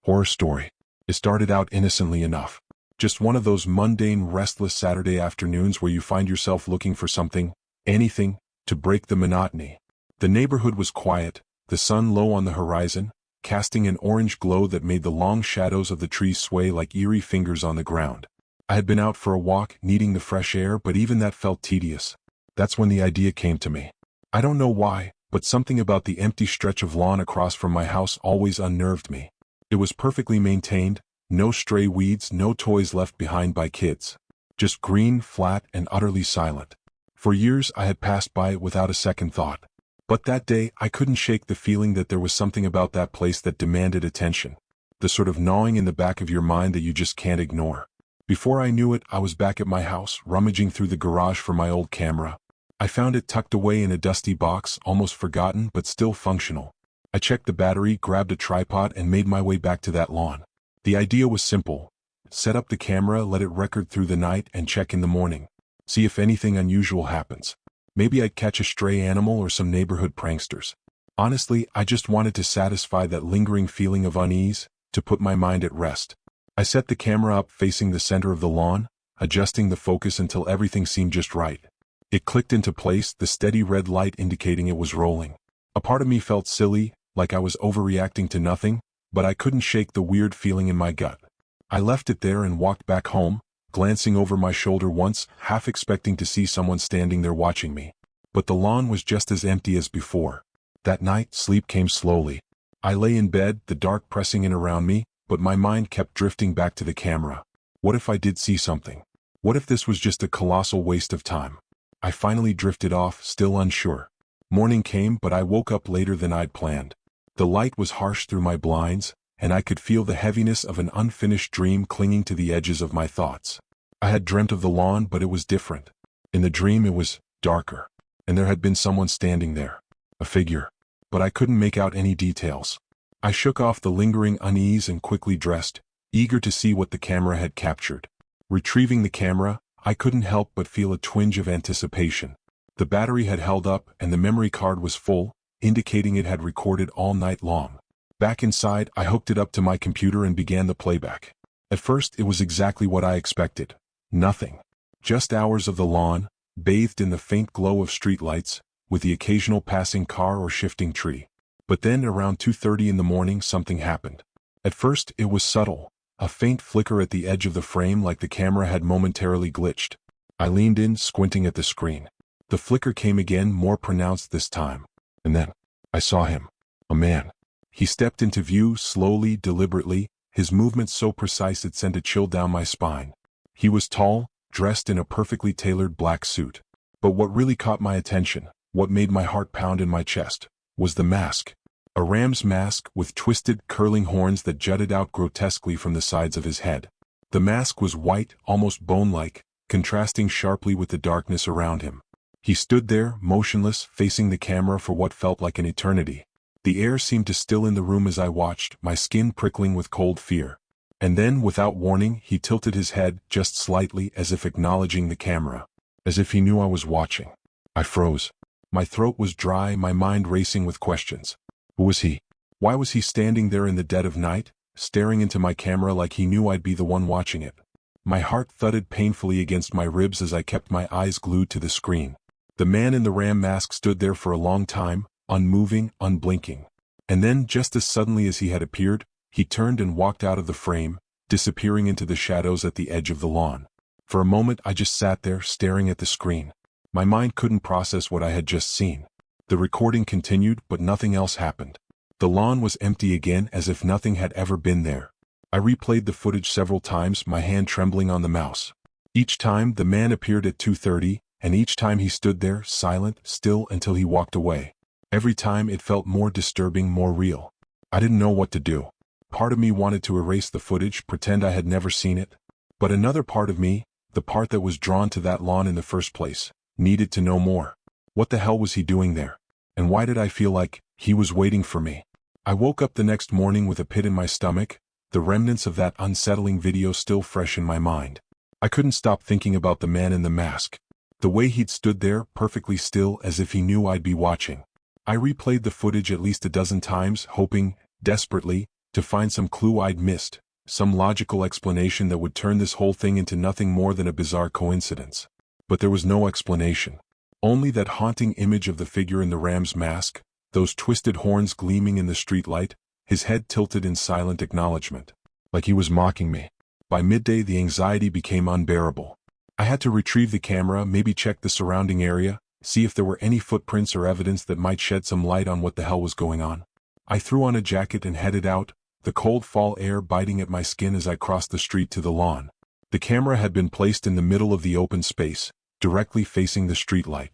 Horror story. It started out innocently enough. Just one of those mundane, restless Saturday afternoons where you find yourself looking for something, anything, to break the monotony. The neighborhood was quiet, the sun low on the horizon, casting an orange glow that made the long shadows of the trees sway like eerie fingers on the ground. I had been out for a walk, needing the fresh air, but even that felt tedious. That's when the idea came to me. I don't know why, but something about the empty stretch of lawn across from my house always unnerved me. It was perfectly maintained, no stray weeds, no toys left behind by kids. Just green, flat, and utterly silent. For years I had passed by it without a second thought. But that day I couldn't shake the feeling that there was something about that place that demanded attention. The sort of gnawing in the back of your mind that you just can't ignore. Before I knew it, I was back at my house, rummaging through the garage for my old camera. I found it tucked away in a dusty box, almost forgotten but still functional. I checked the battery, grabbed a tripod, and made my way back to that lawn. The idea was simple. Set up the camera, let it record through the night, and check in the morning. See if anything unusual happens. Maybe I'd catch a stray animal or some neighborhood pranksters. Honestly, I just wanted to satisfy that lingering feeling of unease, to put my mind at rest. I set the camera up facing the center of the lawn, adjusting the focus until everything seemed just right. It clicked into place, the steady red light indicating it was rolling. A part of me felt silly, like I was overreacting to nothing, but I couldn't shake the weird feeling in my gut. I left it there and walked back home, glancing over my shoulder once, half expecting to see someone standing there watching me. But the lawn was just as empty as before. That night, sleep came slowly. I lay in bed, the dark pressing in around me, but my mind kept drifting back to the camera. What if I did see something? What if this was just a colossal waste of time? I finally drifted off, still unsure. Morning came, but I woke up later than I'd planned. The light was harsh through my blinds, and I could feel the heaviness of an unfinished dream clinging to the edges of my thoughts. I had dreamt of the lawn, but it was different. In the dream it was darker, and there had been someone standing there. A figure. But I couldn't make out any details. I shook off the lingering unease and quickly dressed, eager to see what the camera had captured. Retrieving the camera, I couldn't help but feel a twinge of anticipation. The battery had held up and the memory card was full, indicating it had recorded all night long. Back inside, I hooked it up to my computer and began the playback. At first, it was exactly what I expected. Nothing. Just hours of the lawn, bathed in the faint glow of streetlights, with the occasional passing car or shifting tree. But then, around 2:30 in the morning, something happened. At first, it was subtle, a faint flicker at the edge of the frame like the camera had momentarily glitched. I leaned in, squinting at the screen. The flicker came again, more pronounced this time. And then, I saw him. A man. He stepped into view, slowly, deliberately, his movements so precise it sent a chill down my spine. He was tall, dressed in a perfectly tailored black suit. But what really caught my attention, what made my heart pound in my chest, was the mask. A ram's mask with twisted, curling horns that jutted out grotesquely from the sides of his head. The mask was white, almost bone-like, contrasting sharply with the darkness around him. He stood there, motionless, facing the camera for what felt like an eternity. The air seemed to still in the room as I watched, my skin prickling with cold fear. And then, without warning, he tilted his head, just slightly, as if acknowledging the camera. As if he knew I was watching. I froze. My throat was dry, my mind racing with questions. Who was he? Why was he standing there in the dead of night, staring into my camera like he knew I'd be the one watching it? My heart thudded painfully against my ribs as I kept my eyes glued to the screen. The man in the ram mask stood there for a long time, unmoving, unblinking. And then, just as suddenly as he had appeared, he turned and walked out of the frame, disappearing into the shadows at the edge of the lawn. For a moment I just sat there, staring at the screen. My mind couldn't process what I had just seen. The recording continued, but nothing else happened. The lawn was empty again, as if nothing had ever been there. I replayed the footage several times, my hand trembling on the mouse. Each time, the man appeared at 2:30, and each time he stood there, silent, still, until he walked away. Every time it felt more disturbing, more real. I didn't know what to do. Part of me wanted to erase the footage, pretend I had never seen it. But another part of me, the part that was drawn to that lawn in the first place, needed to know more. What the hell was he doing there? And why did I feel like he was waiting for me? I woke up the next morning with a pit in my stomach, the remnants of that unsettling video still fresh in my mind. I couldn't stop thinking about the man in the mask. The way he'd stood there, perfectly still, as if he knew I'd be watching. I replayed the footage at least a dozen times, hoping, desperately, to find some clue I'd missed, some logical explanation that would turn this whole thing into nothing more than a bizarre coincidence. But there was no explanation. Only that haunting image of the figure in the ram's mask, those twisted horns gleaming in the streetlight, his head tilted in silent acknowledgement. Like he was mocking me. By midday the anxiety became unbearable. I had to retrieve the camera, maybe check the surrounding area, see if there were any footprints or evidence that might shed some light on what the hell was going on. I threw on a jacket and headed out, the cold fall air biting at my skin as I crossed the street to the lawn. The camera had been placed in the middle of the open space, directly facing the streetlight.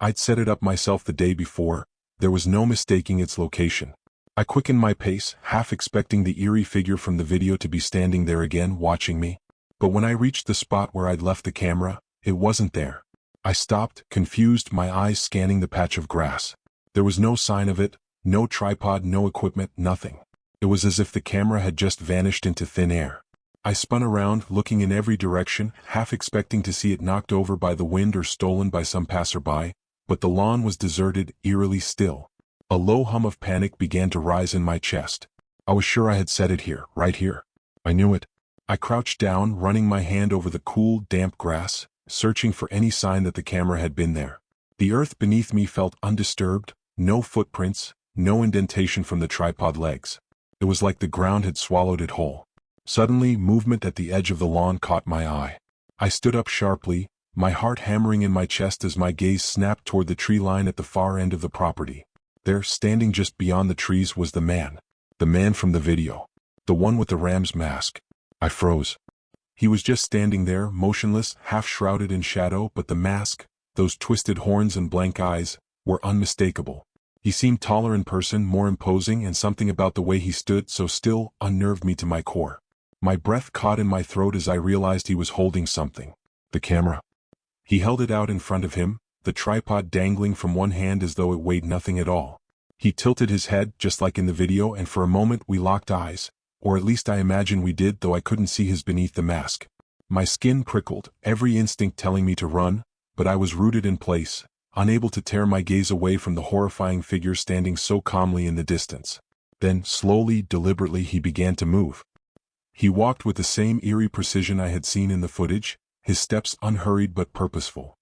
I'd set it up myself the day before, there was no mistaking its location. I quickened my pace, half expecting the eerie figure from the video to be standing there again, watching me. But when I reached the spot where I'd left the camera, it wasn't there. I stopped, confused, my eyes scanning the patch of grass. There was no sign of it, no tripod, no equipment, nothing. It was as if the camera had just vanished into thin air. I spun around, looking in every direction, half expecting to see it knocked over by the wind or stolen by some passerby, but the lawn was deserted, eerily still. A low hum of panic began to rise in my chest. I was sure I had set it here, right here. I knew it. I crouched down, running my hand over the cool, damp grass, searching for any sign that the camera had been there. The earth beneath me felt undisturbed, no footprints, no indentation from the tripod legs. It was like the ground had swallowed it whole. Suddenly, movement at the edge of the lawn caught my eye. I stood up sharply, my heart hammering in my chest as my gaze snapped toward the tree line at the far end of the property. There, standing just beyond the trees, was the man. The man from the video. The one with the ram's mask. I froze. He was just standing there, motionless, half shrouded in shadow, but the mask, those twisted horns and blank eyes, were unmistakable. He seemed taller in person, more imposing, and something about the way he stood so still unnerved me to my core. My breath caught in my throat as I realized he was holding something. The camera. He held it out in front of him, the tripod dangling from one hand as though it weighed nothing at all. He tilted his head, just like in the video, and for a moment we locked eyes, or at least I imagine we did, though I couldn't see his beneath the mask. My skin prickled, every instinct telling me to run, but I was rooted in place, unable to tear my gaze away from the horrifying figure standing so calmly in the distance. Then, slowly, deliberately, he began to move. He walked with the same eerie precision I had seen in the footage, his steps unhurried but purposeful.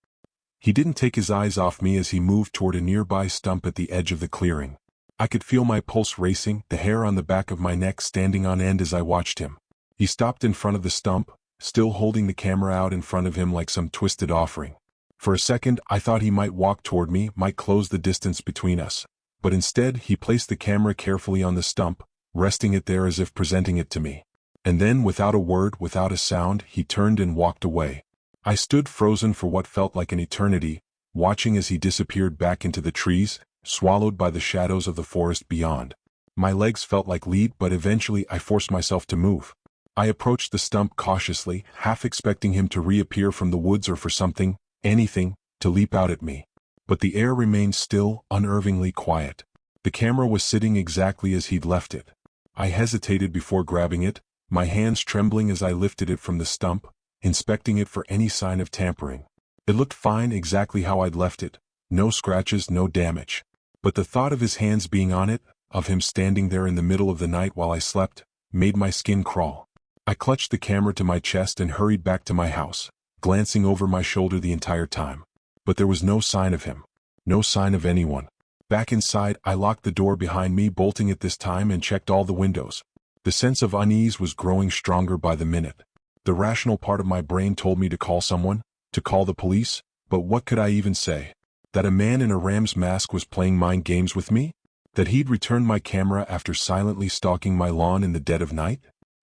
He didn't take his eyes off me as he moved toward a nearby stump at the edge of the clearing. I could feel my pulse racing, the hair on the back of my neck standing on end as I watched him. He stopped in front of the stump, still holding the camera out in front of him like some twisted offering. For a second, I thought he might walk toward me, might close the distance between us. But instead, he placed the camera carefully on the stump, resting it there as if presenting it to me. And then, without a word, without a sound, he turned and walked away. I stood frozen for what felt like an eternity, watching as he disappeared back into the trees, swallowed by the shadows of the forest beyond. My legs felt like lead, but eventually I forced myself to move. I approached the stump cautiously, half expecting him to reappear from the woods or for something, anything, to leap out at me. But the air remained still, unnervingly quiet. The camera was sitting exactly as he'd left it. I hesitated before grabbing it, my hands trembling as I lifted it from the stump, inspecting it for any sign of tampering. It looked fine, exactly how I'd left it. No scratches, no damage. But the thought of his hands being on it, of him standing there in the middle of the night while I slept, made my skin crawl. I clutched the camera to my chest and hurried back to my house, glancing over my shoulder the entire time. But there was no sign of him. No sign of anyone. Back inside, I locked the door behind me, bolting it this time, and checked all the windows. The sense of unease was growing stronger by the minute. The rational part of my brain told me to call someone, to call the police, but what could I even say? That a man in a ram's mask was playing mind games with me? That he'd returned my camera after silently stalking my lawn in the dead of night?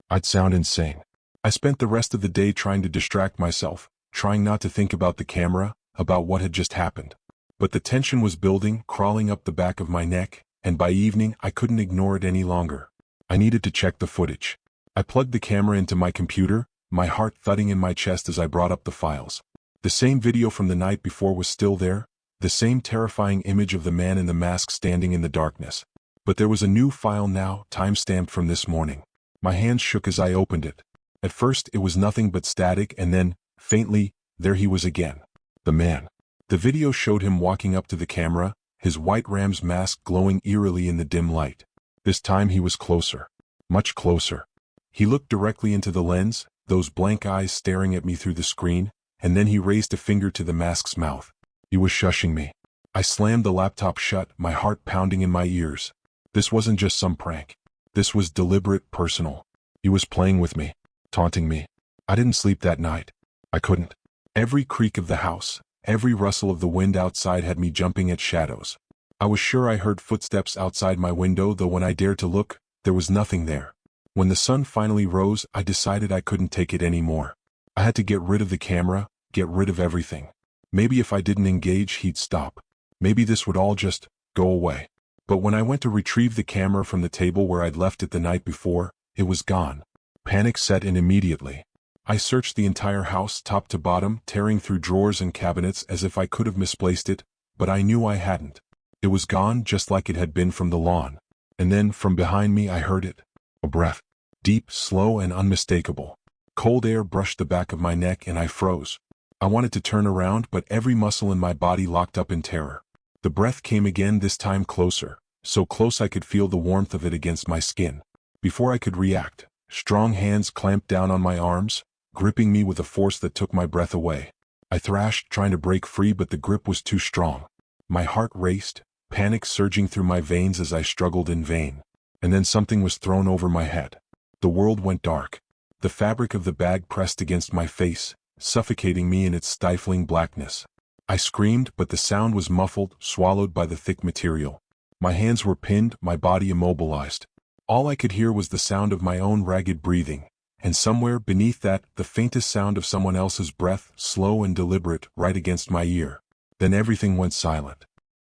I'd sound insane. I spent the rest of the day trying to distract myself, trying not to think about the camera, about what had just happened. But the tension was building, crawling up the back of my neck, and by evening I couldn't ignore it any longer. I needed to check the footage. I plugged the camera into my computer, my heart thudding in my chest as I brought up the files. The same video from the night before was still there, the same terrifying image of the man in the mask standing in the darkness. But there was a new file now, time-stamped from this morning. My hands shook as I opened it. At first it was nothing but static, and then, faintly, there he was again. The man. The video showed him walking up to the camera, his white ram's mask glowing eerily in the dim light. This time he was closer. Much closer. He looked directly into the lens, those blank eyes staring at me through the screen, and then he raised a finger to the mask's mouth. He was shushing me. I slammed the laptop shut, my heart pounding in my ears. This wasn't just some prank. This was deliberate, personal. He was playing with me, taunting me. I didn't sleep that night. I couldn't. Every creak of the house, every rustle of the wind outside had me jumping at shadows. I was sure I heard footsteps outside my window, though when I dared to look, there was nothing there. When the sun finally rose, I decided I couldn't take it anymore. I had to get rid of the camera, get rid of everything. Maybe if I didn't engage, he'd stop. Maybe this would all just go away. But when I went to retrieve the camera from the table where I'd left it the night before, it was gone. Panic set in immediately. I searched the entire house top to bottom, tearing through drawers and cabinets as if I could have misplaced it, but I knew I hadn't. It was gone just like it had been from the lawn. And then, from behind me, I heard it. A breath. Deep, slow, and unmistakable. Cold air brushed the back of my neck and I froze. I wanted to turn around, but every muscle in my body locked up in terror. The breath came again, this time closer, so close I could feel the warmth of it against my skin. Before I could react, strong hands clamped down on my arms, gripping me with a force that took my breath away. I thrashed, trying to break free, but the grip was too strong. My heart raced, panic surging through my veins as I struggled in vain. And then something was thrown over my head. The world went dark. The fabric of the bag pressed against my face, suffocating me in its stifling blackness. I screamed, but the sound was muffled, swallowed by the thick material. My hands were pinned, my body immobilized. All I could hear was the sound of my own ragged breathing, and somewhere beneath that, the faintest sound of someone else's breath, slow and deliberate, right against my ear. Then everything went silent.